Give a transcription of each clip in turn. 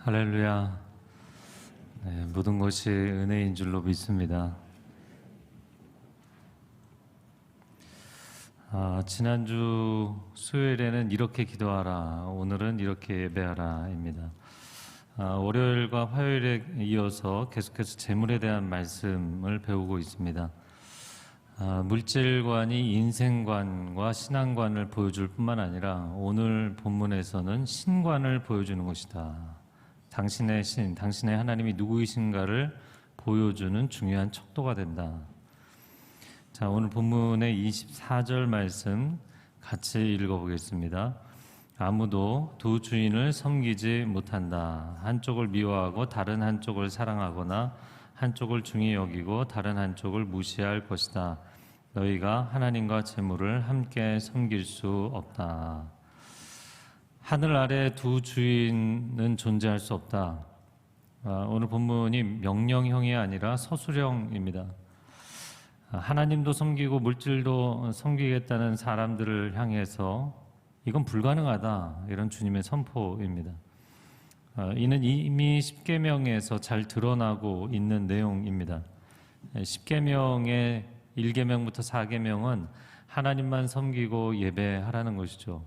할렐루야. 네, 모든 것이 은혜인 줄로 믿습니다. 지난주 수요일에는 이렇게 기도하라, 오늘은 이렇게 예배하라입니다. 월요일과 화요일에 이어서 계속해서 재물에 대한 말씀을 배우고 있습니다. 물질관이 인생관과 신앙관을 보여줄 뿐만 아니라 오늘 본문에서는 신관을 보여주는 것이다. 당신의 신, 당신의 하나님이 누구이신가를 보여주는 중요한 척도가 된다. 자, 오늘 본문의 24절 말씀 같이 읽어보겠습니다. 아무도 두 주인을 섬기지 못한다. 한쪽을 미워하고 다른 한쪽을 사랑하거나 한쪽을 중히 여기고 다른 한쪽을 무시할 것이다. 너희가 하나님과 재물을 함께 섬길 수 없다. 하늘 아래 두 주인은 존재할 수 없다. 오늘 본문이 명령형이 아니라 서술형입니다. 하나님도 섬기고 물질도 섬기겠다는 사람들을 향해서 이건 불가능하다, 이런 주님의 선포입니다. 이는 이미 십계명에서 잘 드러나고 있는 내용입니다. 십계명의 1계명부터 4계명은 하나님만 섬기고 예배하라는 것이죠.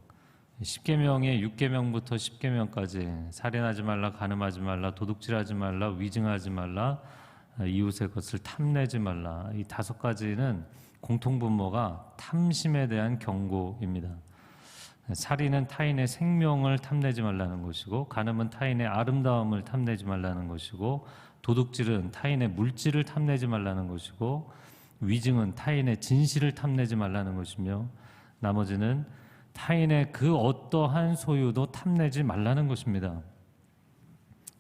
10계명의 6계명부터 10계명까지 살인하지 말라, 간음하지 말라, 도둑질하지 말라, 위증하지 말라, 이웃의 것을 탐내지 말라. 이 5가지는 공통분모가 탐심에 대한 경고입니다. 살인은 타인의 생명을 탐내지 말라는 것이고, 간음은 타인의 아름다움을 탐내지 말라는 것이고, 도둑질은 타인의 물질을 탐내지 말라는 것이고, 위증은 타인의 진실을 탐내지 말라는 것이며, 나머지는 타인의 그 어떠한 소유도 탐내지 말라는 것입니다.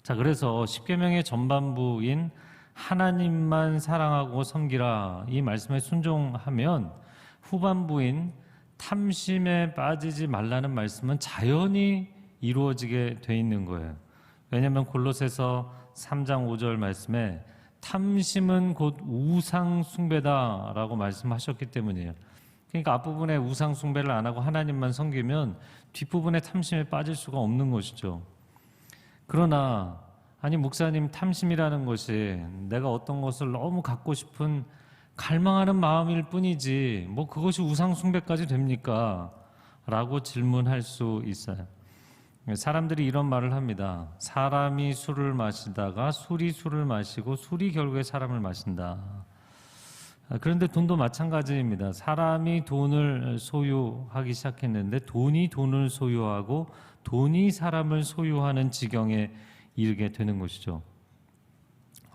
자, 그래서 십계명의 전반부인 하나님만 사랑하고 섬기라, 이 말씀에 순종하면 후반부인 탐심에 빠지지 말라는 말씀은 자연히 이루어지게 돼 있는 거예요. 왜냐하면 골로새서 3장 5절 말씀에 탐심은 곧 우상 숭배다라고 말씀하셨기 때문이에요. 그러니까 앞부분에 우상 숭배를 안 하고 하나님만 섬기면 뒷부분에 탐심에 빠질 수가 없는 것이죠. 그러나 아니, 목사님, 탐심이라는 것이 내가 어떤 것을 너무 갖고 싶은 갈망하는 마음일 뿐이지 뭐 그것이 우상 숭배까지 됩니까? 라고 질문할 수 있어요. 사람들이 이런 말을 합니다. 사람이 술을 마시다가 술이 술을 마시고 술이 결국에 사람을 마신다. 그런데 돈도 마찬가지입니다. 사람이 돈을 소유하기 시작했는데 돈이 돈을 소유하고 돈이 사람을 소유하는 지경에 이르게 되는 것이죠.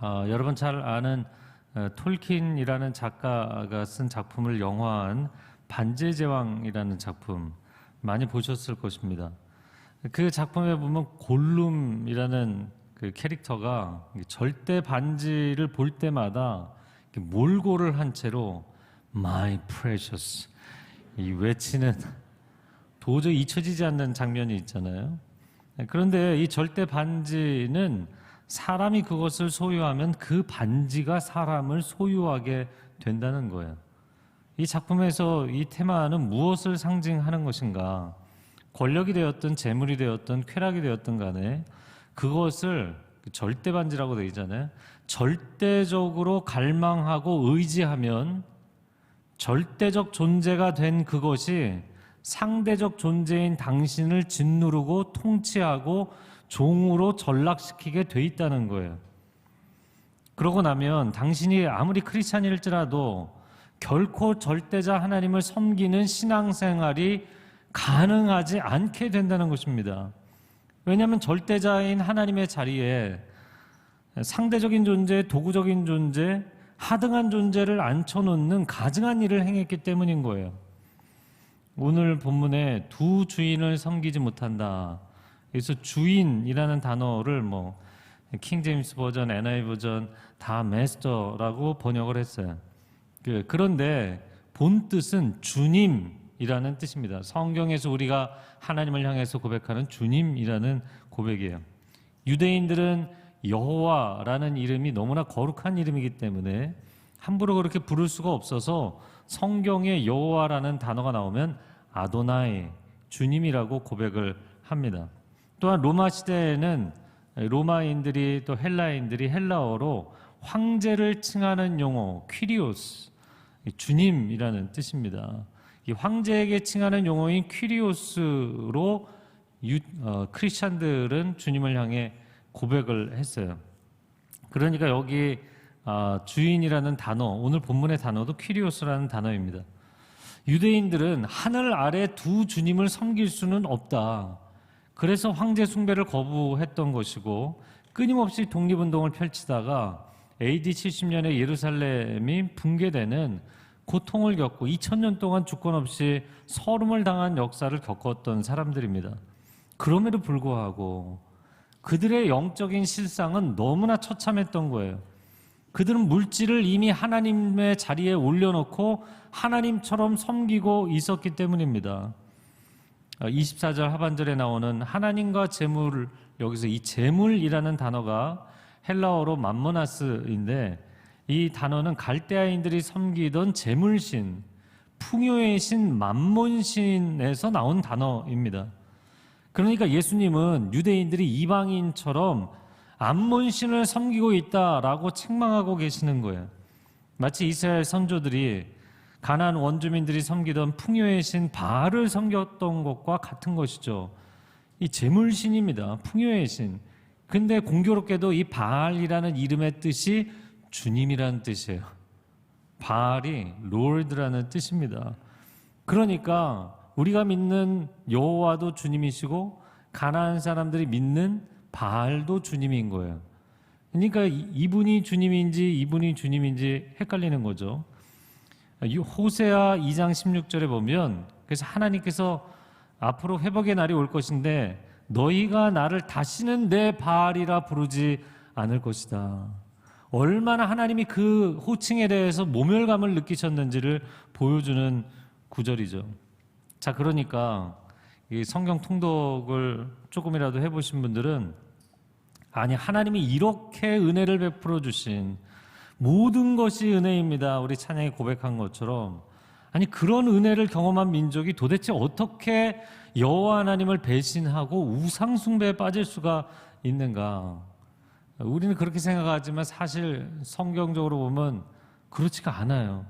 여러분 잘 아는 톨킨이라는 작가가 쓴 작품을 영화한 반지의 제왕이라는 작품 많이 보셨을 것입니다. 그 작품에 보면 골룸이라는 그 캐릭터가 절대 반지를 볼 때마다 몰골을 한 채로 My precious 이 외치는 도저히 잊혀지지 않는 장면이 있잖아요. 그런데 이 절대 반지는 사람이 그것을 소유하면 그 반지가 사람을 소유하게 된다는 거예요. 이 작품에서 이 테마는 무엇을 상징하는 것인가? 권력이 되었든 재물이 되었든 쾌락이 되었든 간에 그것을 절대 반지라고 되어 있잖아요. 절대적으로 갈망하고 의지하면 절대적 존재가 된 그것이 상대적 존재인 당신을 짓누르고 통치하고 종으로 전락시키게 돼 있다는 거예요. 그러고 나면 당신이 아무리 크리스찬일지라도 결코 절대자 하나님을 섬기는 신앙생활이 가능하지 않게 된다는 것입니다. 왜냐하면 절대자인 하나님의 자리에 상대적인 존재, 도구적인 존재, 하등한 존재를 앉혀놓는 가증한 일을 행했기 때문인 거예요. 오늘 본문에 두 주인을 섬기지 못한다. 그래서 주인이라는 단어를 킹제임스 버전, NIV 버전 다 마스터라고 번역을 했어요. 그런데 본 뜻은 주님이라는 뜻입니다. 성경에서 우리가 하나님을 향해서 고백하는 주님이라는 고백이에요. 유대인들은 여호와라는 이름이 너무나 거룩한 이름이기 때문에 함부로 그렇게 부를 수가 없어서 성경에 여호와라는 단어가 나오면 아도나이, 주님이라고 고백을 합니다. 또한 로마 시대에는 로마인들이 또 헬라인들이 헬라어로 황제를 칭하는 용어 퀴리오스, 주님이라는 뜻입니다. 이 황제에게 칭하는 용어인 퀴리오스로 크리스찬들은 주님을 향해 고백을 했어요. 그러니까 여기 주인이라는 단어, 오늘 본문의 단어도 퀴리오스라는 단어입니다. 유대인들은 하늘 아래 두 주님을 섬길 수는 없다. 그래서 황제 숭배를 거부했던 것이고 끊임없이 독립운동을 펼치다가 AD 70년에 예루살렘이 붕괴되는 고통을 겪고 2000년 동안 주권 없이 서름을 당한 역사를 겪었던 사람들입니다. 그럼에도 불구하고 그들의 영적인 실상은 너무나 처참했던 거예요. 그들은 물질을 이미 하나님의 자리에 올려놓고 하나님처럼 섬기고 있었기 때문입니다. 24절 하반절에 나오는 하나님과 재물, 여기서 이 재물이라는 단어가 헬라어로 맘모나스인데 이 단어는 갈대아인들이 섬기던 재물신, 풍요의 신 맘몬신에서 나온 단어입니다. 그러니까 예수님은 유대인들이 이방인처럼 암몬신을 섬기고 있다라고 책망하고 계시는 거예요. 마치 이스라엘 선조들이 가나안 원주민들이 섬기던 풍요의 신 바알을 섬겼던 것과 같은 것이죠. 이 재물신입니다. 풍요의 신. 근데 공교롭게도 이 바알이라는 이름의 뜻이 주님이라는 뜻이에요. 바알이 롤드라는 뜻입니다. 그러니까 우리가 믿는 여호와도 주님이시고 가나안 사람들이 믿는 바알도 주님인 거예요. 그러니까 이분이 주님인지 헷갈리는 거죠. 호세아 2장 16절에 보면 그래서 하나님께서 앞으로 회복의 날이 올 것인데 너희가 나를 다시는 내 바알이라 부르지 않을 것이다. 얼마나 하나님이 그 호칭에 대해서 모멸감을 느끼셨는지를 보여주는 구절이죠. 자, 그러니까 이 성경 통독을 조금이라도 해보신 분들은 아니 하나님이 이렇게 은혜를 베풀어 주신 모든 것이 은혜입니다. 우리 찬양이 고백한 것처럼 아니 그런 은혜를 경험한 민족이 도대체 어떻게 여호와 하나님을 배신하고 우상 숭배에 빠질 수가 있는가? 우리는 그렇게 생각하지만 사실 성경적으로 보면 그렇지가 않아요.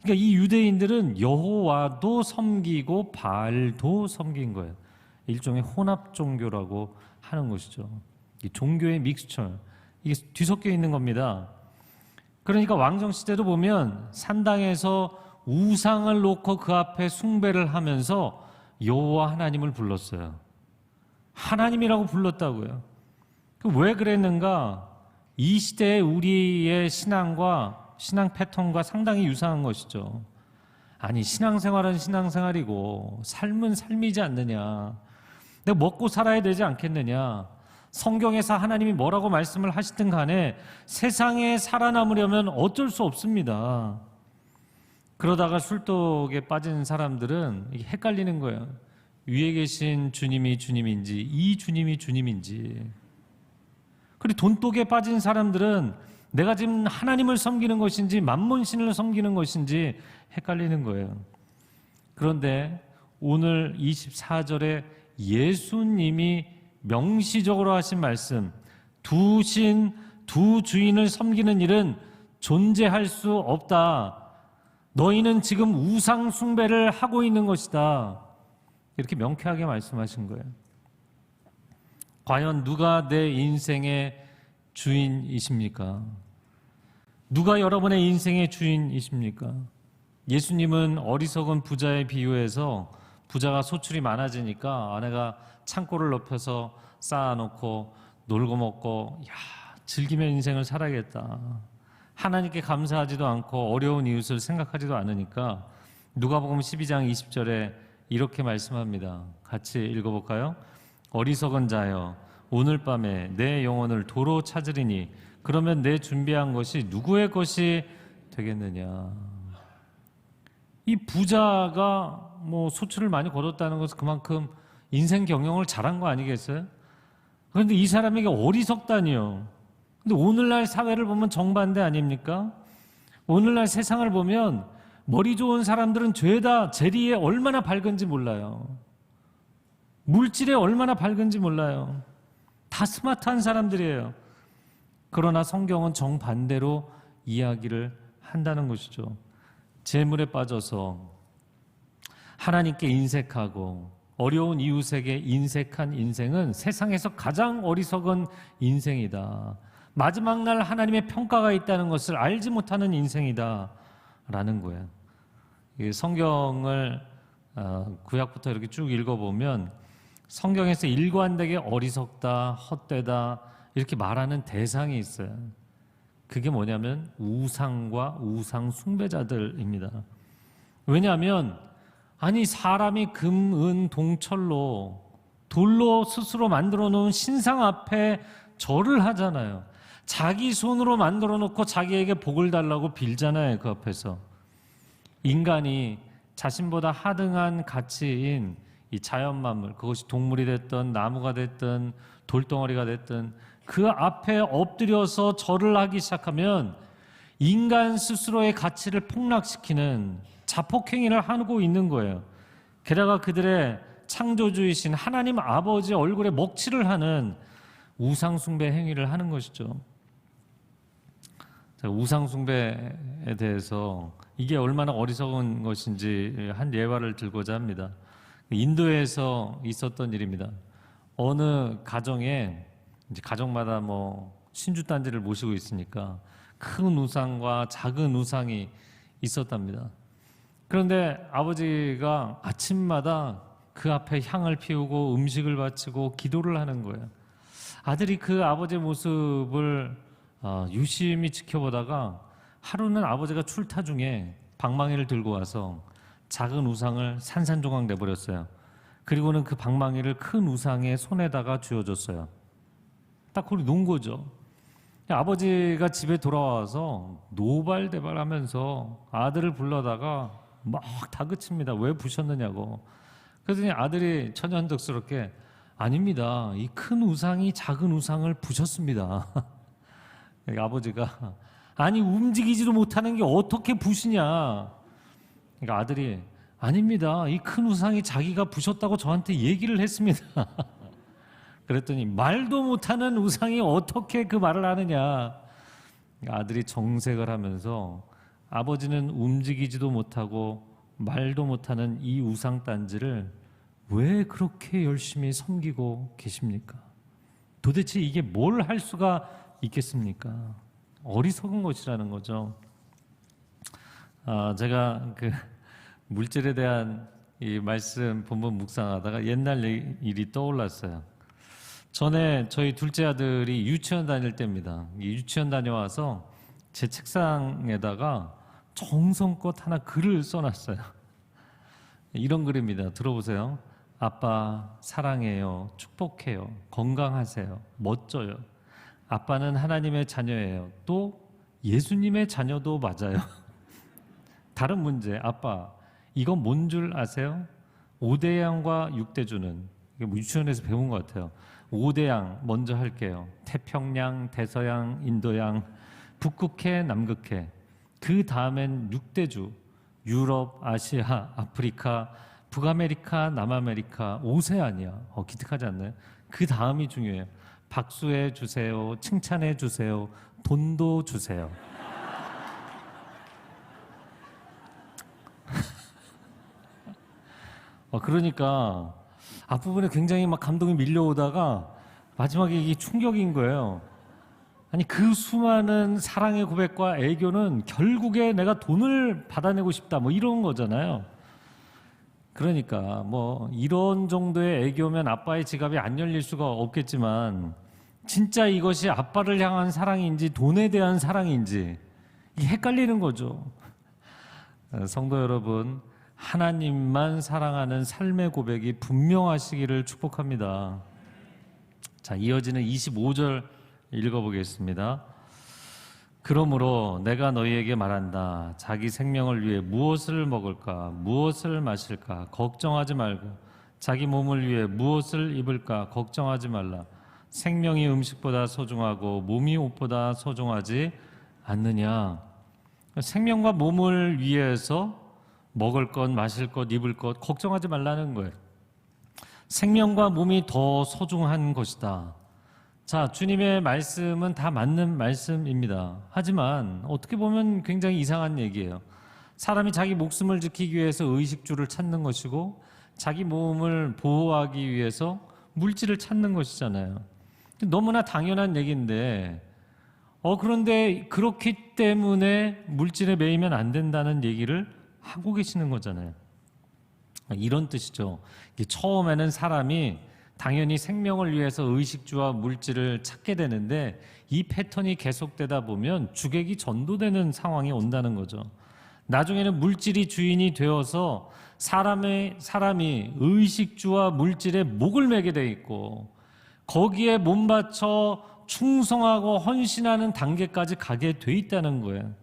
그러니까 이 유대인들은 여호와도 섬기고 바알도 섬긴 거예요. 일종의 혼합 종교라고 하는 것이죠. 이 종교의 믹스처, 이게 뒤섞여 있는 겁니다. 그러니까 왕정 시대도 보면 산당에서 우상을 놓고 그 앞에 숭배를 하면서 여호와 하나님을 불렀어요. 하나님이라고 불렀다고요. 왜 그랬는가? 이 시대의 우리의 신앙 패턴과 상당히 유사한 것이죠. 아니 신앙생활은 신앙생활이고 삶은 삶이지 않느냐. 내가 먹고 살아야 되지 않겠느냐. 성경에서 하나님이 뭐라고 말씀을 하시든 간에 세상에 살아남으려면 어쩔 수 없습니다. 그러다가 술독에 빠진 사람들은 이게 헷갈리는 거예요. 위에 계신 주님이 주님인지 이 주님이 주님인지. 그리고 돈독에 빠진 사람들은 내가 지금 하나님을 섬기는 것인지 맘몬신을 섬기는 것인지 헷갈리는 거예요. 그런데 오늘 24절에 예수님이 명시적으로 하신 말씀, 두 신, 두 주인을 섬기는 일은 존재할 수 없다. 너희는 지금 우상 숭배를 하고 있는 것이다. 이렇게 명쾌하게 말씀하신 거예요. 과연 누가 내 인생의 주인이십니까? 누가 여러분의 인생의 주인이십니까? 예수님은 어리석은 부자의 비유에서 부자가 소출이 많아지니까 아내가 창고를 높여서 쌓아놓고 놀고 먹고 즐기며 인생을 살아야겠다. 하나님께 감사하지도 않고 어려운 이웃을 생각하지도 않으니까 누가복음 12장 20절에 이렇게 말씀합니다. 같이 읽어볼까요? 어리석은 자여 오늘 밤에 내 영혼을 도로 찾으리니 그러면 내 준비한 것이 누구의 것이 되겠느냐. 이 부자가 소출을 많이 거뒀다는 것은 그만큼 인생 경영을 잘한 거 아니겠어요? 그런데 이 사람에게 어리석다니요. 근데 오늘날 사회를 보면 정반대 아닙니까? 오늘날 세상을 보면 머리 좋은 사람들은 죄다 재리에 얼마나 밝은지 몰라요. 물질에 얼마나 밝은지 몰라요. 다 스마트한 사람들이에요. 그러나 성경은 정반대로 이야기를 한다는 것이죠. 재물에 빠져서 하나님께 인색하고 어려운 이웃에게 인색한 인생은 세상에서 가장 어리석은 인생이다. 마지막 날 하나님의 평가가 있다는 것을 알지 못하는 인생이다 라는 거예요. 이 성경을 구약부터 이렇게 쭉 읽어보면 성경에서 일관되게 어리석다, 헛되다 이렇게 말하는 대상이 있어요. 그게 뭐냐면 우상과 우상 숭배자들입니다. 왜냐하면 아니 사람이 금, 은, 동철로 돌로 스스로 만들어 놓은 신상 앞에 절을 하잖아요. 자기 손으로 만들어 놓고 자기에게 복을 달라고 빌잖아요. 그 앞에서. 인간이 자신보다 하등한 가치인 이 자연만물, 그것이 동물이 됐든 나무가 됐든 돌덩어리가 됐든 그 앞에 엎드려서 절을 하기 시작하면 인간 스스로의 가치를 폭락시키는 자폭행위를 하고 있는 거예요. 게다가 그들의 창조주이신 하나님 아버지 얼굴에 먹칠을 하는 우상숭배 행위를 하는 것이죠. 우상숭배에 대해서 이게 얼마나 어리석은 것인지 한 예화를 들고자 합니다. 인도에서 있었던 일입니다. 어느 가정에 이제 가정마다 신주단지를 모시고 있으니까 큰 우상과 작은 우상이 있었답니다. 그런데 아버지가 아침마다 그 앞에 향을 피우고 음식을 바치고 기도를 하는 거예요. 아들이 그 아버지의 모습을 유심히 지켜보다가 하루는 아버지가 출타 중에 방망이를 들고 와서 작은 우상을 산산조각 내버렸어요. 그리고는 그 방망이를 큰 우상의 손에다가 쥐어줬어요. 딱 거기 놓은 거죠. 아버지가 집에 돌아와서 노발대발하면서 아들을 불러다가 막 다그칩니다. 왜 부셨느냐고. 그랬더니 아들이 천연덕스럽게 아닙니다. 이 큰 우상이 작은 우상을 부셨습니다. 아버지가 아니 움직이지도 못하는 게 어떻게 부시냐. 그러니까 아들이 아닙니다. 이 큰 우상이 자기가 부셨다고 저한테 얘기를 했습니다. 그랬더니 말도 못하는 우상이 어떻게 그 말을 하느냐. 아들이 정색을 하면서 아버지는 움직이지도 못하고 말도 못하는 이 우상 단지를 왜 그렇게 열심히 섬기고 계십니까? 도대체 이게 뭘 할 수가 있겠습니까? 어리석은 것이라는 거죠. 제가 그 물질에 대한 이 말씀 본문 묵상하다가 옛날 일이 떠올랐어요. 전에 저희 둘째 아들이 유치원 다닐 때입니다. 유치원 다녀와서 제 책상에다가 정성껏 하나 글을 써놨어요. 이런 글입니다. 들어보세요. 아빠 사랑해요. 축복해요. 건강하세요. 멋져요. 아빠는 하나님의 자녀예요. 또 예수님의 자녀도 맞아요. 다른 문제. 아빠 이건 뭔 줄 아세요? 5대 양과 6대주는 이게 유치원에서 배운 것 같아요. 5대 양 먼저 할게요. 태평양, 대서양, 인도양, 북극해, 남극해. 그 다음엔 6대주. 유럽, 아시아, 아프리카, 북아메리카, 남아메리카, 오세아니아. 기특하지 않나요? 그 다음이 중요해요. 박수해 주세요. 칭찬해 주세요. 돈도 주세요. 그러니까 앞부분에 굉장히 막 감동이 밀려오다가 마지막에 이게 충격인 거예요. 아니 그 수많은 사랑의 고백과 애교는 결국에 내가 돈을 받아내고 싶다 이런 거잖아요. 그러니까 이런 정도의 애교면 아빠의 지갑이 안 열릴 수가 없겠지만 진짜 이것이 아빠를 향한 사랑인지 돈에 대한 사랑인지 이게 헷갈리는 거죠. 성도 여러분, 하나님만 사랑하는 삶의 고백이 분명하시기를 축복합니다. 자, 이어지는 25절 읽어보겠습니다. 그러므로 내가 너희에게 말한다. 자기 생명을 위해 무엇을 먹을까, 무엇을 마실까 걱정하지 말고 자기 몸을 위해 무엇을 입을까 걱정하지 말라. 생명이 음식보다 소중하고 몸이 옷보다 소중하지 않느냐. 생명과 몸을 위해서 먹을 것, 마실 것, 입을 것 걱정하지 말라는 거예요. 생명과 몸이 더 소중한 것이다. 자, 주님의 말씀은 다 맞는 말씀입니다. 하지만 어떻게 보면 굉장히 이상한 얘기예요. 사람이 자기 목숨을 지키기 위해서 의식주를 찾는 것이고 자기 몸을 보호하기 위해서 물질을 찾는 것이잖아요. 너무나 당연한 얘기인데 그런데 그렇기 때문에 물질에 매이면 안 된다는 얘기를 하고 계시는 거잖아요. 이런 뜻이죠. 처음에는 사람이 당연히 생명을 위해서 의식주와 물질을 찾게 되는데 이 패턴이 계속되다 보면 주객이 전도되는 상황이 온다는 거죠. 나중에는 물질이 주인이 되어서 사람이 의식주와 물질에 목을 매게 돼 있고 거기에 몸 바쳐 충성하고 헌신하는 단계까지 가게 돼 있다는 거예요.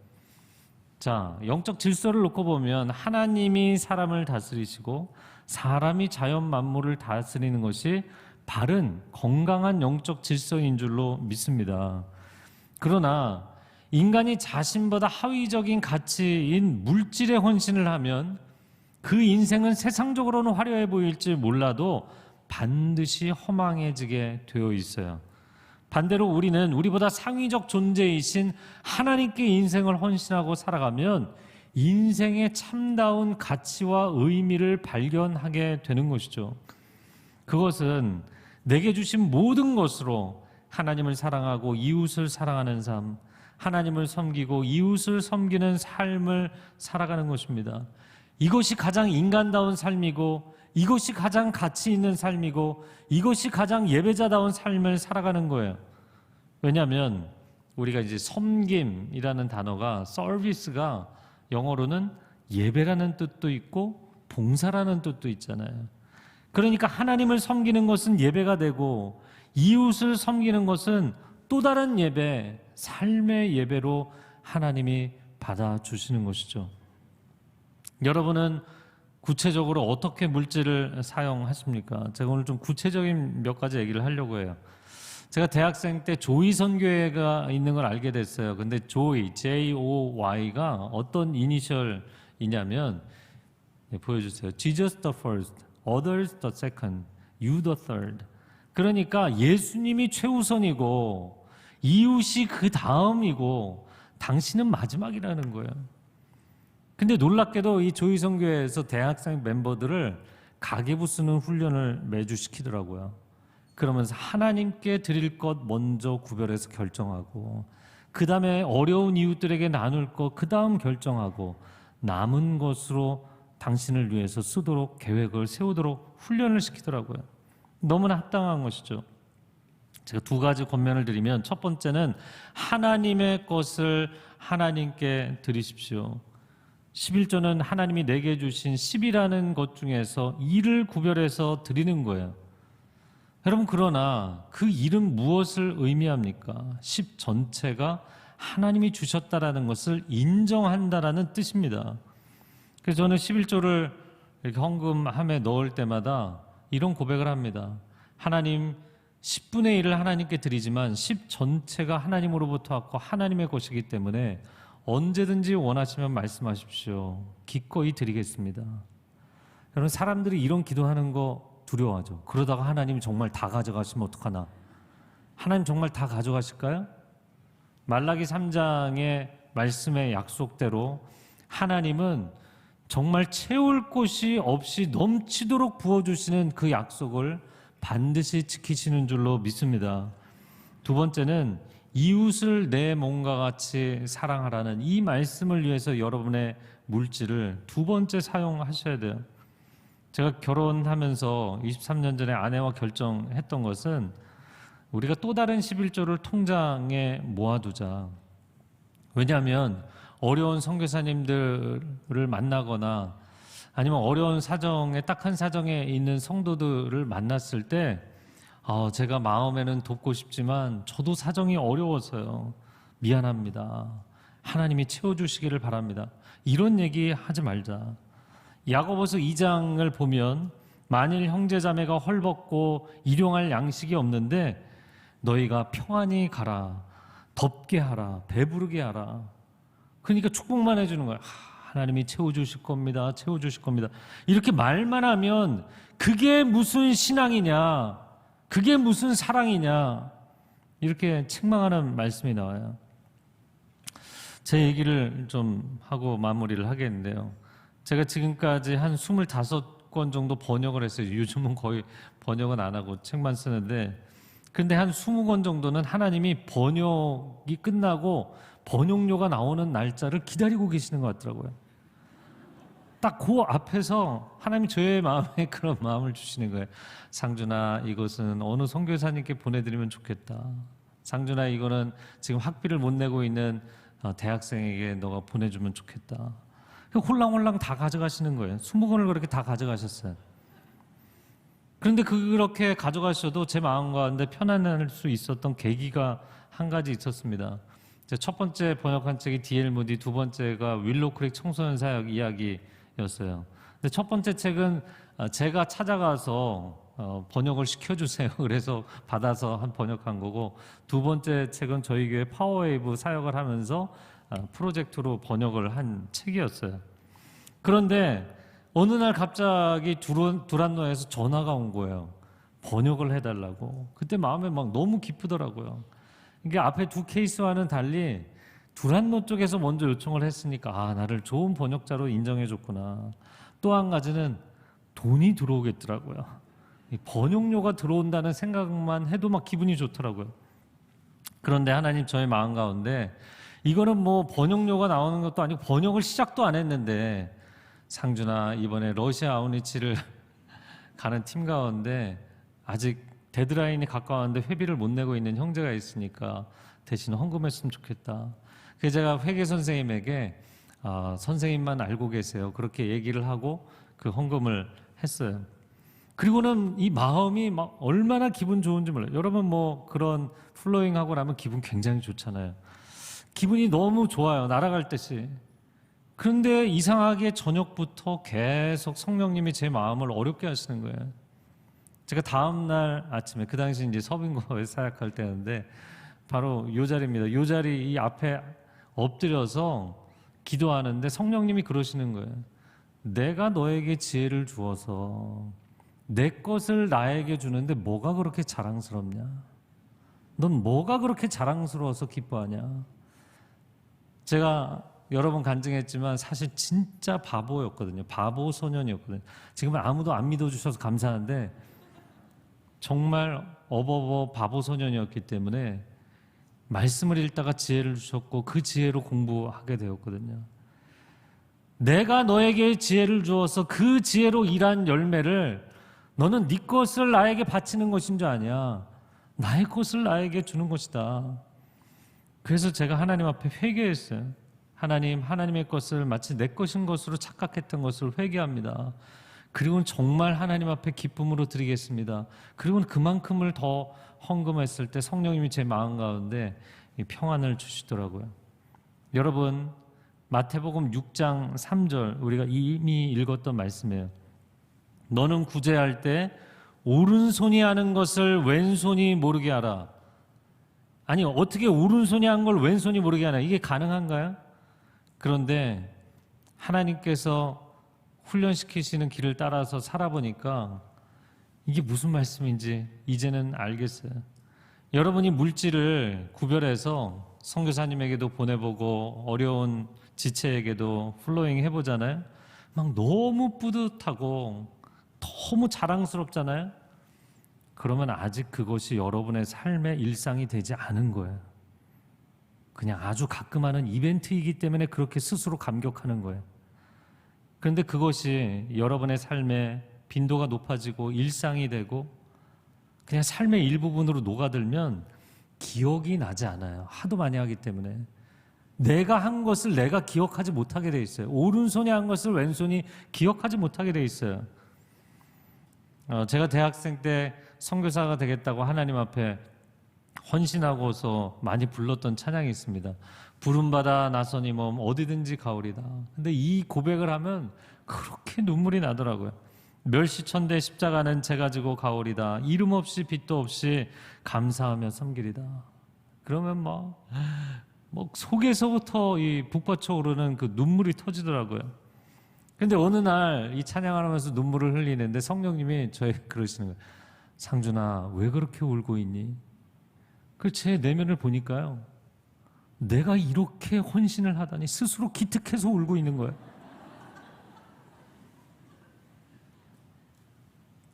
자, 영적 질서를 놓고 보면 하나님이 사람을 다스리시고 사람이 자연 만물을 다스리는 것이 바른 건강한 영적 질서인 줄로 믿습니다. 그러나 인간이 자신보다 하위적인 가치인 물질에 헌신을 하면 그 인생은 세상적으로는 화려해 보일지 몰라도 반드시 허망해지게 되어 있어요. 반대로 우리는 우리보다 상위적 존재이신 하나님께 인생을 헌신하고 살아가면 인생의 참다운 가치와 의미를 발견하게 되는 것이죠. 그것은 내게 주신 모든 것으로 하나님을 사랑하고 이웃을 사랑하는 삶, 하나님을 섬기고 이웃을 섬기는 삶을 살아가는 것입니다. 이것이 가장 인간다운 삶이고 이것이 가장 가치 있는 삶이고 이것이 가장 예배자다운 삶을 살아가는 거예요. 왜냐하면 우리가 이제 섬김이라는 단어가 서비스가 영어로는 예배라는 뜻도 있고 봉사라는 뜻도 있잖아요. 그러니까 하나님을 섬기는 것은 예배가 되고 이웃을 섬기는 것은 또 다른 예배, 삶의 예배로 하나님이 받아주시는 것이죠. 여러분은 구체적으로 어떻게 물질을 사용하십니까? 제가 오늘 좀 구체적인 몇 가지 얘기를 하려고 해요. 제가 대학생 때 조이 선교회가 있는 걸 알게 됐어요. 근데 조이, J-O-Y가 어떤 이니셜이냐면 보여주세요. Jesus the first, others the second, you the third. 그러니까 예수님이 최우선이고 이웃이 그 다음이고 당신은 마지막이라는 거예요. 근데 놀랍게도 이 조이 선교회에서 대학생 멤버들을 가계부 쓰는 훈련을 매주 시키더라고요. 그러면서 하나님께 드릴 것 먼저 구별해서 결정하고 그 다음에 어려운 이웃들에게 나눌 것 그 다음 결정하고 남은 것으로 당신을 위해서 쓰도록 계획을 세우도록 훈련을 시키더라고요. 너무나 합당한 것이죠. 제가 두 가지 권면을 드리면 첫 번째는 하나님의 것을 하나님께 드리십시오. 11조는 하나님이 내게 주신 10이라는 것 중에서 2를 구별해서 드리는 거예요. 여러분, 그러나 그 일은 무엇을 의미합니까? 10 전체가 하나님이 주셨다라는 것을 인정한다라는 뜻입니다. 그래서 저는 11조를 이렇게 헌금함에 넣을 때마다 이런 고백을 합니다. 하나님, 10분의 1을 하나님께 드리지만 10 전체가 하나님으로부터 왔고 하나님의 것이기 때문에 언제든지 원하시면 말씀하십시오. 기꺼이 드리겠습니다. 여러분, 사람들이 이런 기도하는 거 두려워하죠. 그러다가 하나님이 정말 다 가져가시면 어떡하나? 하나님 정말 다 가져가실까요? 말라기 3장의 말씀의 약속대로 하나님은 정말 채울 곳이 없이 넘치도록 부어주시는 그 약속을 반드시 지키시는 줄로 믿습니다. 두 번째는 이웃을 내 몸과 같이 사랑하라는 이 말씀을 위해서 여러분의 물질을 두 번째 사용하셔야 돼요. 제가 결혼하면서 23년 전에 아내와 결정했던 것은 우리가 또 다른 11조를 통장에 모아두자. 왜냐하면 어려운 선교사님들을 만나거나 아니면 어려운 사정에 딱한 사정에 있는 성도들을 만났을 때 제가 마음에는 돕고 싶지만 저도 사정이 어려워서요. 미안합니다. 하나님이 채워주시기를 바랍니다. 이런 얘기 하지 말자. 야고보서 2장을 보면 만일 형제자매가 헐벗고 일용할 양식이 없는데 너희가 평안히 가라, 덥게 하라, 배부르게 하라. 그러니까 축복만 해주는 거야. 하나님이 채워주실 겁니다. 채워주실 겁니다. 이렇게 말만 하면 그게 무슨 신앙이냐? 그게 무슨 사랑이냐? 이렇게 책망하는 말씀이 나와요. 제 얘기를 좀 하고 마무리를 하겠는데요. 제가 지금까지 한 25권 정도 번역을 했어요. 요즘은 거의 번역은 안 하고 책만 쓰는데, 근데 한 20권 정도는 하나님이 번역이 끝나고 번역료가 나오는 날짜를 기다리고 계시는 것 같더라고요. 딱 그 앞에서 하나님이 저의 마음에 그런 마음을 주시는 거예요. 상준아, 이것은 어느 선교사님께 보내드리면 좋겠다. 상준아, 이거는 지금 학비를 못 내고 있는 대학생에게 너가 보내주면 좋겠다. 홀랑홀랑 다 가져가시는 거예요. 20권을 그렇게 다 가져가셨어요. 그런데 그렇게 가져가셔도 제 마음 가운데 편안할 수 있었던 계기가 한 가지 있었습니다. 첫 번째 번역한 책이 D.L. 무디, 두 번째가 윌로크릭 청소년 사역 이야기였어요. 근데 첫 번째 책은 제가 찾아가서 번역을 시켜주세요. 그래서 받아서 번역한 거고, 두 번째 책은 저희 교회 파워웨이브 사역을 하면서 프로젝트로 번역을 한 책이었어요. 그런데 어느 날 갑자기 두란노에서 전화가 온 거예요. 번역을 해달라고. 그때 마음에 막 너무 기쁘더라고요. 이게 앞에 두 케이스와는 달리 두란노 쪽에서 먼저 요청을 했으니까 나를 좋은 번역자로 인정해줬구나. 또 한 가지는 돈이 들어오겠더라고요. 번역료가 들어온다는 생각만 해도 막 기분이 좋더라고요. 그런데 하나님 저의 마음 가운데 이거는 뭐 번역료가 나오는 것도 아니고 번역을 시작도 안 했는데, 상준아, 이번에 러시아 아우니치를 가는 팀 가운데 아직 데드라인이 가까웠는데 회비를 못 내고 있는 형제가 있으니까 대신 헌금했으면 좋겠다. 그래서 제가 회계 선생님에게 선생님만 알고 계세요, 그렇게 얘기를 하고 그 헌금을 했어요. 그리고는 이 마음이 막 얼마나 기분 좋은지 몰라요. 여러분 뭐 그런 플로잉 하고 나면 기분 굉장히 좋잖아요. 기분이 너무 좋아요, 날아갈 듯이. 그런데 이상하게 저녁부터 계속 성령님이 제 마음을 어렵게 하시는 거예요. 제가 다음 날 아침에, 그 당시 이제 서빙고에 사역할 때였는데 바로 이 자리입니다. 이 자리 이 앞에 엎드려서 기도하는데 성령님이 그러시는 거예요. 내가 너에게 지혜를 주어서 내 것을 나에게 주는데 뭐가 그렇게 자랑스럽냐? 넌 뭐가 그렇게 자랑스러워서 기뻐하냐? 제가 여러 번 간증했지만 사실 진짜 바보였거든요. 바보 소년이었거든요. 지금은 아무도 안 믿어주셔서 감사한데 정말 어버버 바보 소년이었기 때문에 말씀을 읽다가 지혜를 주셨고 그 지혜로 공부하게 되었거든요. 내가 너에게 지혜를 주어서 그 지혜로 일한 열매를 너는 네 것을 나에게 바치는 것인 줄 아냐? 나의 것을 나에게 주는 것이다. 그래서 제가 하나님 앞에 회개했어요. 하나님, 하나님의 것을 마치 내 것인 것으로 착각했던 것을 회개합니다. 그리고는 정말 하나님 앞에 기쁨으로 드리겠습니다. 그리고는 그만큼을 더 헌금했을 때 성령님이 제 마음 가운데 평안을 주시더라고요. 여러분, 마태복음 6장 3절 우리가 이미 읽었던 말씀이에요. 너는 구제할 때 오른손이 하는 것을 왼손이 모르게 하라. 아니, 어떻게 오른손이 한 걸 왼손이 모르게 하나? 이게 가능한가요? 그런데 하나님께서 훈련시키시는 길을 따라서 살아보니까 이게 무슨 말씀인지 이제는 알겠어요. 여러분이 물질을 구별해서 선교사님에게도 보내보고 어려운 지체에게도 플로잉 해보잖아요. 막 너무 뿌듯하고 너무 자랑스럽잖아요. 그러면 아직 그것이 여러분의 삶의 일상이 되지 않은 거예요. 그냥 아주 가끔 하는 이벤트이기 때문에 그렇게 스스로 감격하는 거예요. 그런데 그것이 여러분의 삶의 빈도가 높아지고 일상이 되고 그냥 삶의 일부분으로 녹아들면 기억이 나지 않아요. 하도 많이 하기 때문에. 내가 한 것을 내가 기억하지 못하게 돼 있어요. 오른손이 한 것을 왼손이 기억하지 못하게 돼 있어요. 제가 대학생 때 선교사가 되겠다고 하나님 앞에 헌신하고서 많이 불렀던 찬양이 있습니다. 부름받아 나서니 몸 어디든지 가오리다. 근데 이 고백을 하면 그렇게 눈물이 나더라고요. 멸시천대 십자가는 제가 지고 가오리다. 이름 없이 빛도 없이 감사하며 섬기리다. 그러면 뭐 속에서부터 이 북받쳐 오르는 그 눈물이 터지더라고요. 근데 어느 날 이 찬양을 하면서 눈물을 흘리는데 성령님이 저에게 그러시는 거예요. 상준아, 왜 그렇게 울고 있니? 제 내면을 보니까요, 내가 이렇게 헌신을 하다니 스스로 기특해서 울고 있는 거예요.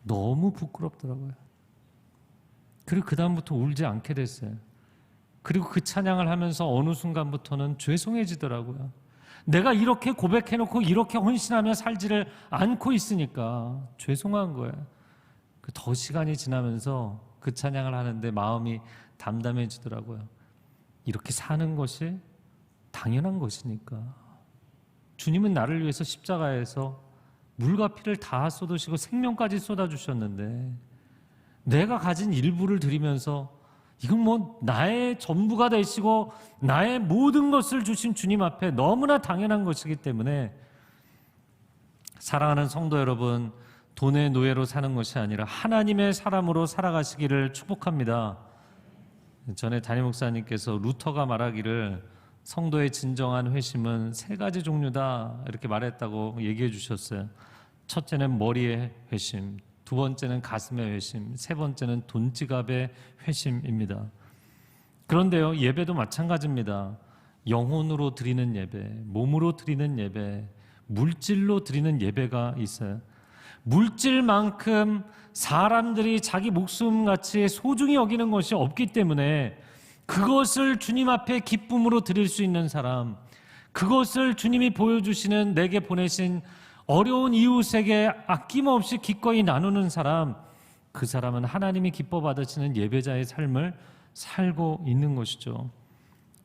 너무 부끄럽더라고요. 그리고 그 다음부터 울지 않게 됐어요. 그리고 그 찬양을 하면서 어느 순간부터는 죄송해지더라고요. 내가 이렇게 고백해놓고 이렇게 헌신하며 살지를 않고 있으니까 죄송한 거예요. 더 시간이 지나면서 그 찬양을 하는데 마음이 담담해지더라고요. 이렇게 사는 것이 당연한 것이니까. 주님은 나를 위해서 십자가에서 물과 피를 다 쏟으시고 생명까지 쏟아주셨는데, 내가 가진 일부를 드리면서 이건 뭐 나의 전부가 되시고 나의 모든 것을 주신 주님 앞에 너무나 당연한 것이기 때문에, 사랑하는 성도 여러분, 돈의 노예로 사는 것이 아니라 하나님의 사람으로 살아가시기를 축복합니다. 전에 담임 목사님께서 루터가 말하기를 성도의 진정한 회심은 3가지 종류다 이렇게 말했다고 얘기해 주셨어요. 첫째는 머리의 회심, 2번째는 가슴의 회심, 3번째는 돈지갑의 회심입니다. 그런데요, 예배도 마찬가지입니다. 영혼으로 드리는 예배, 몸으로 드리는 예배, 물질로 드리는 예배가 있어요. 물질만큼 사람들이 자기 목숨같이 소중히 여기는 것이 없기 때문에 그것을 주님 앞에 기쁨으로 드릴 수 있는 사람, 그것을 주님이 보여주시는 내게 보내신 어려운 이웃에게 아낌없이 기꺼이 나누는 사람, 그 사람은 하나님이 기뻐 받으시는 예배자의 삶을 살고 있는 것이죠.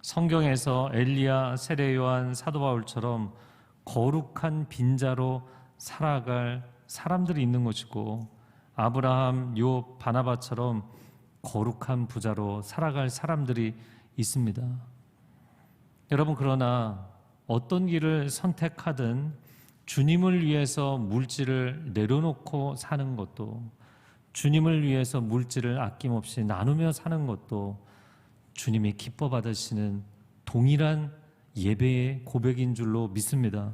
성경에서 엘리야, 세례 요한, 사도 바울처럼 거룩한 빈자로 살아갈 사람들이 있는 것이고, 아브라함, 욥, 바나바처럼 거룩한 부자로 살아갈 사람들이 있습니다. 여러분, 그러나 어떤 길을 선택하든 주님을 위해서 물질을 내려놓고 사는 것도, 주님을 위해서 물질을 아낌없이 나누며 사는 것도 주님이 기뻐 받으시는 동일한 예배의 고백인 줄로 믿습니다.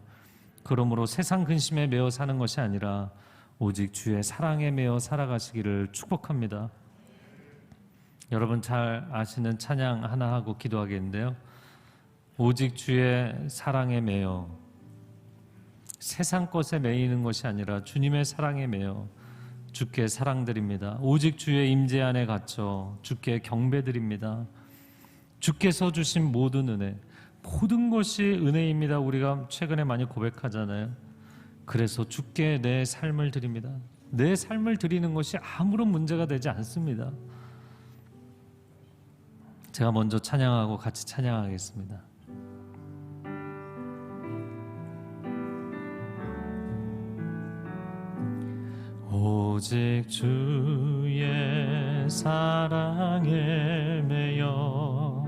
그러므로 세상 근심에 매어 사는 것이 아니라 오직 주의 사랑에 매어 살아가시기를 축복합니다. 여러분 잘 아시는 찬양 하나 하고 기도하겠는데요. 오직 주의 사랑에 매어, 세상 것에 매이는 것이 아니라 주님의 사랑에 매어 주께 사랑드립니다. 오직 주의 임재 안에 갇혀 주께 경배드립니다. 주께서 주신 모든 은혜, 모든 것이 은혜입니다. 우리가 최근에 많이 고백하잖아요. 그래서 주께 내 삶을 드립니다. 내 삶을 드리는 것이 아무런 문제가 되지 않습니다. 제가 먼저 찬양하고 같이 찬양하겠습니다. 오직 주의 사랑에 매여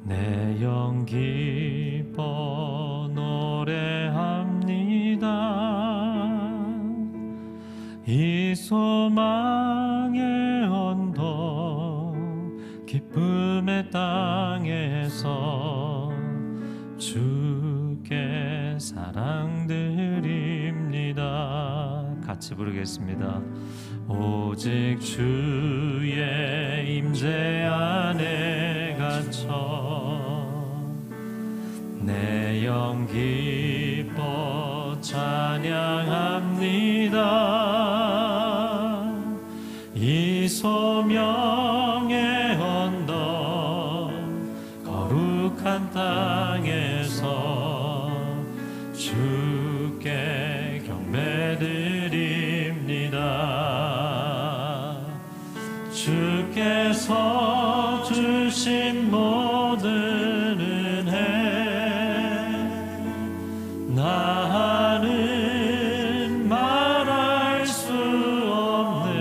내 영 기뻐 노래합니다. 이 소망의 언덕 기쁨의 땅에서 주께 사랑드립니다. 같이 부르겠습니다. 오직 주의 임재 안에 갇혀 내 영 기뻐 찬양합니다. 이 소명의 언덕 거룩한 땅에서 주께 경배드립니다. 주께서 주신 모든 은혜 나는 말할 수 없네.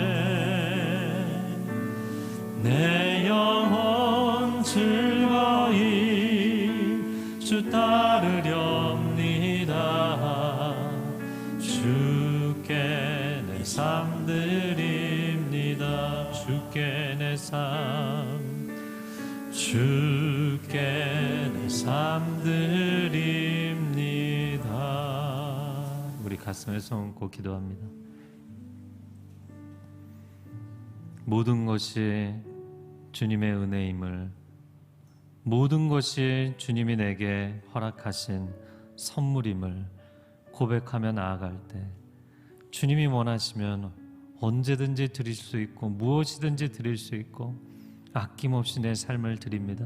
내 영혼 즐거이 주 따르렵니다. 주께 내 삶 드립니다. 주께 내 삶, 주께 내 삶 드립니다. 우리 가슴에 손 얹고 기도합니다. 모든 것이 주님의 은혜임을, 모든 것이 주님이 내게 허락하신 선물임을 고백하며 나아갈 때 주님이 원하시면 언제든지 드릴 수 있고 무엇이든지 드릴 수 있고 아낌없이 내 삶을 드립니다.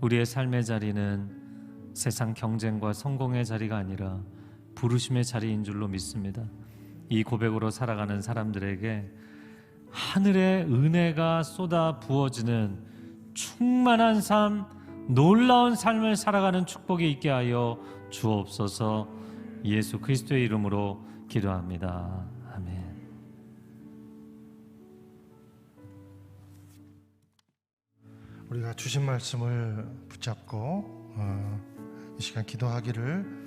우리의 삶의 자리는 세상 경쟁과 성공의 자리가 아니라 부르심의 자리인 줄로 믿습니다. 이 고백으로 살아가는 사람들에게 하늘의 은혜가 쏟아 부어지는 충만한 삶, 놀라운 삶을 살아가는 축복이 있게 하여 주옵소서. 예수 그리스도의 이름으로 기도합니다. 아멘. 우리가 주신 말씀을 붙잡고 이 시간 기도하기를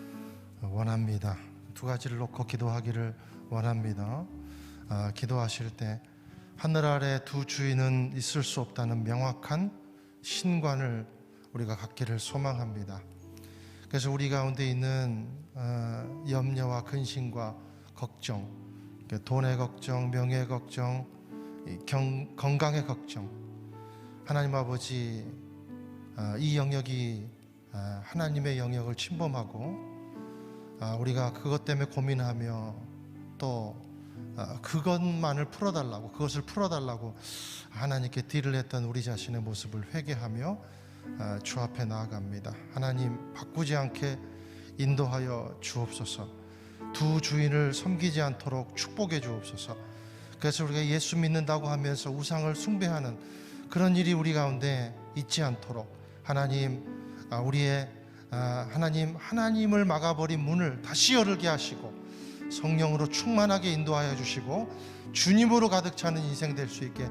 원합니다. 두 가지를 놓고 기도하기를 원합니다. 기도하실 때 하늘 아래 두 주인은 있을 수 없다는 명확한 신관을 우리가 갖기를 소망합니다. 그래서 우리 가운데 있는 염려와 근심과 걱정, 돈의 걱정, 명예의 걱정, 건강의 걱정, 하나님 아버지, 이 영역이 하나님의 영역을 침범하고 우리가 그것 때문에 고민하며 또 그것만을 풀어달라고, 그것을 풀어달라고 하나님께 딜을 했던 우리 자신의 모습을 회개하며 주 앞에 나아갑니다. 하나님, 바꾸지 않게 인도하여 주옵소서. 두 주인을 섬기지 않도록 축복해 주옵소서. 그래서 우리가 예수 믿는다고 하면서 우상을 숭배하는 그런 일이 우리 가운데 있지 않도록 하나님, 우리의 하나님을 막아버린 문을 다시 열게 하시고 성령으로 충만하게 인도하여 주시고 주님으로 가득 차는 인생 될 수 있게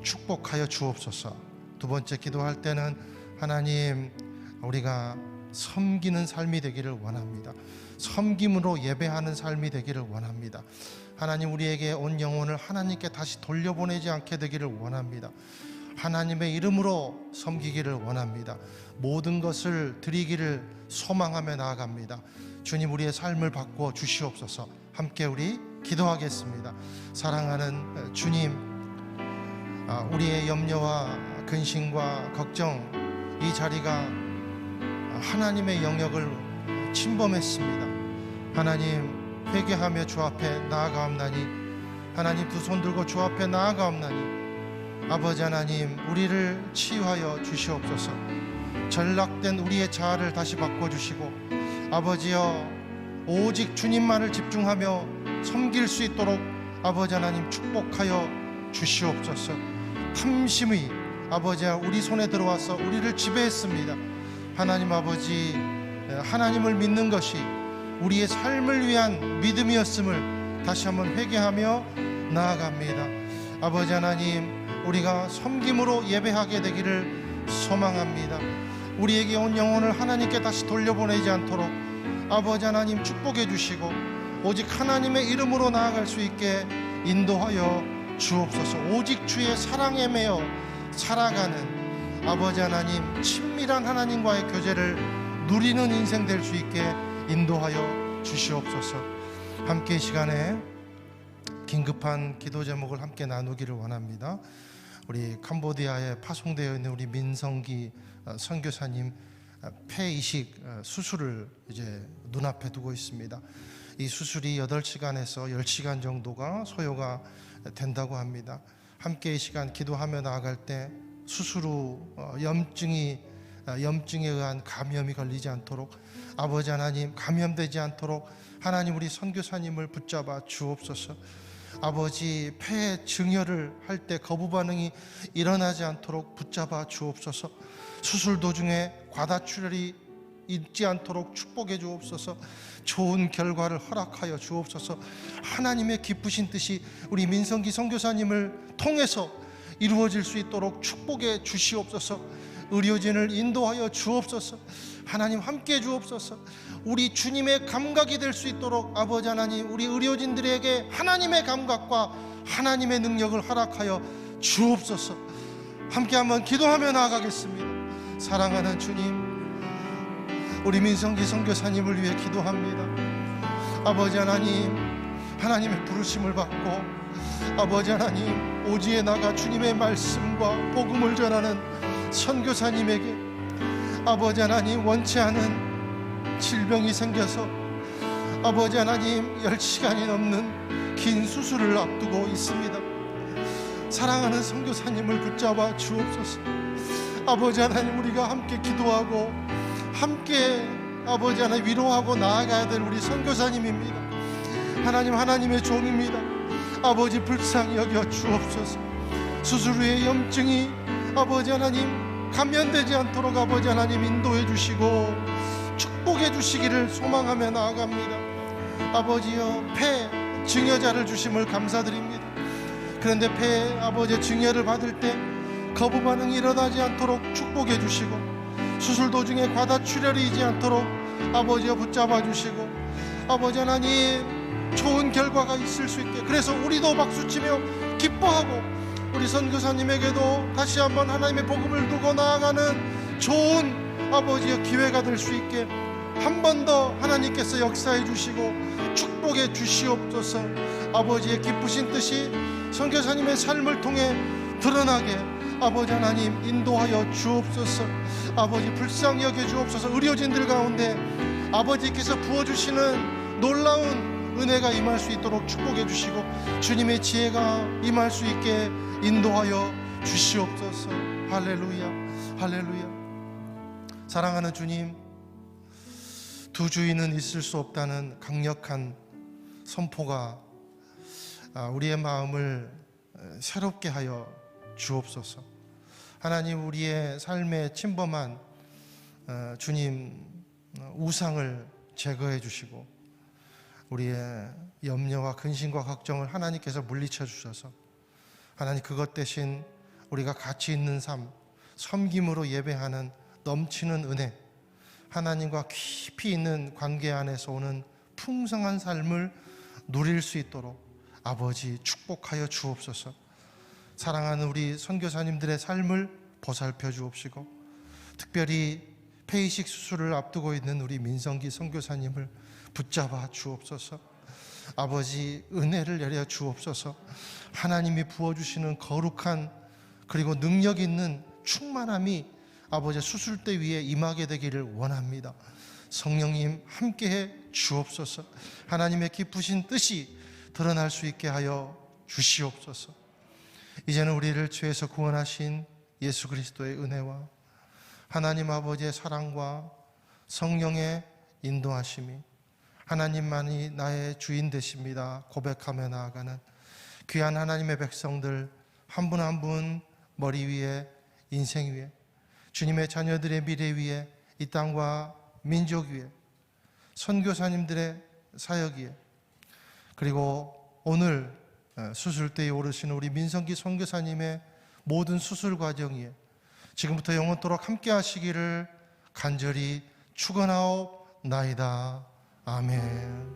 축복하여 주옵소서. 두 번째, 기도할 때는 하나님, 우리가 섬기는 삶이 되기를 원합니다. 섬김으로 예배하는 삶이 되기를 원합니다. 하나님, 우리에게 온 영혼을 하나님께 다시 돌려보내지 않게 되기를 원합니다. 하나님의 이름으로 섬기기를 원합니다. 모든 것을 드리기를 소망하며 나아갑니다. 주님, 우리의 삶을 바꾸어 주시옵소서. 함께 우리 기도하겠습니다. 사랑하는 주님, 우리의 염려와 근심과 걱정, 이 자리가 하나님의 영역을 침범했습니다. 하나님, 회개하며 주 앞에 나아가옵나니, 하나님, 두 손 들고 주 앞에 나아가옵나니, 아버지 하나님, 우리를 치유하여 주시옵소서. 전락된 우리의 자아를 다시 바꿔주시고, 아버지여, 오직 주님만을 집중하며 섬길 수 있도록 아버지 하나님 축복하여 주시옵소서. 탐심이 아버지야 우리 손에 들어와서 우리를 지배했습니다. 하나님 아버지, 하나님을 믿는 것이 우리의 삶을 위한 믿음이었음을 다시 한번 회개하며 나아갑니다. 아버지 하나님, 우리가 섬김으로 예배하게 되기를 소망합니다. 우리에게 온 영혼을 하나님께 다시 돌려보내지 않도록 아버지 하나님 축복해 주시고 오직 하나님의 이름으로 나아갈 수 있게 인도하여 주옵소서. 오직 주의 사랑에 매여 살아가는 아버지 하나님, 친밀한 하나님과의 교제를 누리는 인생 될 수 있게 인도하여 주시옵소서. 함께 이 시간에 긴급한 기도 제목을 함께 나누기를 원합니다. 우리 캄보디아에 파송되어 있는 우리 민성기 선교사님 폐 이식 수술을 이제 눈앞에 두고 있습니다. 이 수술이 8시간에서 10시간 정도가 소요가 된다고 합니다. 함께 이 시간 기도하며 나아갈 때 수술 후 염증에 의한 감염이 걸리지 않도록 아버지 하나님, 감염되지 않도록 하나님, 우리 선교사님을 붙잡아 주옵소서. 아버지, 폐 증혈을 할 때 거부 반응이 일어나지 않도록 붙잡아 주옵소서. 수술 도중에 과다출혈이 있지 않도록 축복해 주옵소서. 좋은 결과를 허락하여 주옵소서. 하나님의 기쁘신 뜻이 우리 민성기 선교사님을 통해서 이루어질 수 있도록 축복해 주시옵소서. 의료진을 인도하여 주옵소서. 하나님 함께 주옵소서. 우리 주님의 감각이 될 수 있도록 아버지 하나님, 우리 의료진들에게 하나님의 감각과 하나님의 능력을 허락하여 주옵소서. 함께 한번 기도하며 나아가겠습니다. 사랑하는 주님, 우리 민성기 선교사님을 위해 기도합니다. 아버지 하나님, 하나님의 부르심을 받고 아버지 하나님, 오지에 나가 주님의 말씀과 복음을 전하는 선교사님에게 아버지 하나님, 원치 않은 질병이 생겨서 아버지 하나님 10시간이 넘는 긴 수술을 앞두고 있습니다. 사랑하는 선교사님을 붙잡아 주옵소서. 아버지 하나님, 우리가 함께 기도하고 함께 아버지 하나님 위로하고 나아가야 될 우리 선교사님입니다. 하나님, 하나님의 종입니다. 아버지 불쌍히 여겨 주옵소서. 수술 후에 염증이 아버지 하나님 감염되지 않도록 아버지 하나님 인도해 주시고 축복해 주시기를 소망하며 나아갑니다. 아버지여, 폐 증여자를 주심을 감사드립니다. 그런데 폐 아버지의 증여를 받을 때 거부 반응이 일어나지 않도록 축복해 주시고 수술 도중에 과다출혈이 있지 않도록 아버지여 붙잡아 주시고 아버지 하나님 좋은 결과가 있을 수 있게, 그래서 우리도 박수치며 기뻐하고 우리 선교사님에게도 다시 한번 하나님의 복음을 두고 나아가는 좋은 아버지의 기회가 될 수 있게 한 번 더 하나님께서 역사해 주시고 축복해 주시옵소서. 아버지의 기쁘신 뜻이 선교사님의 삶을 통해 드러나게 아버지 하나님 인도하여 주옵소서. 아버지 불쌍히 여겨 주옵소서. 의료진들 가운데 아버지께서 부어주시는 놀라운 은혜가 임할 수 있도록 축복해 주시고 주님의 지혜가 임할 수 있게 인도하여 주시옵소서. 할렐루야, 할렐루야. 사랑하는 주님, 두 주인은 있을 수 없다는 강력한 선포가 우리의 마음을 새롭게 하여 주옵소서. 하나님, 우리의 삶에 침범한 주님 우상을 제거해 주시고 우리의 염려와 근심과 걱정을 하나님께서 물리쳐 주셔서 하나님, 그것 대신 우리가 가치 있는 삶, 섬김으로 예배하는 넘치는 은혜, 하나님과 깊이 있는 관계 안에서 오는 풍성한 삶을 누릴 수 있도록 아버지 축복하여 주옵소서. 사랑하는 우리 선교사님들의 삶을 보살펴 주옵시고 특별히 폐이식 수술을 앞두고 있는 우리 민성기 선교사님을 붙잡아 주옵소서. 아버지 은혜를 내려 주옵소서. 하나님이 부어주시는 거룩한 그리고 능력 있는 충만함이 아버지 수술대 위에 임하게 되기를 원합니다. 성령님 함께해 주옵소서. 하나님의 기쁘신 뜻이 드러날 수 있게 하여 주시옵소서. 이제는 우리를 죄에서 구원하신 예수 그리스도의 은혜와 하나님 아버지의 사랑과 성령의 인도하심이 하나님만이 나의 주인 되십니다 고백하며 나아가는 귀한 하나님의 백성들 한 분 한 분 머리 위에, 인생 위에, 주님의 자녀들의 미래 위에, 이 땅과 민족 위에, 선교사님들의 사역 위에, 그리고 오늘 수술대에 오르시는 우리 민성기 선교사님의 모든 수술 과정 위에 지금부터 영원토록 함께 하시기를 간절히 축원하옵나이다. 아멘.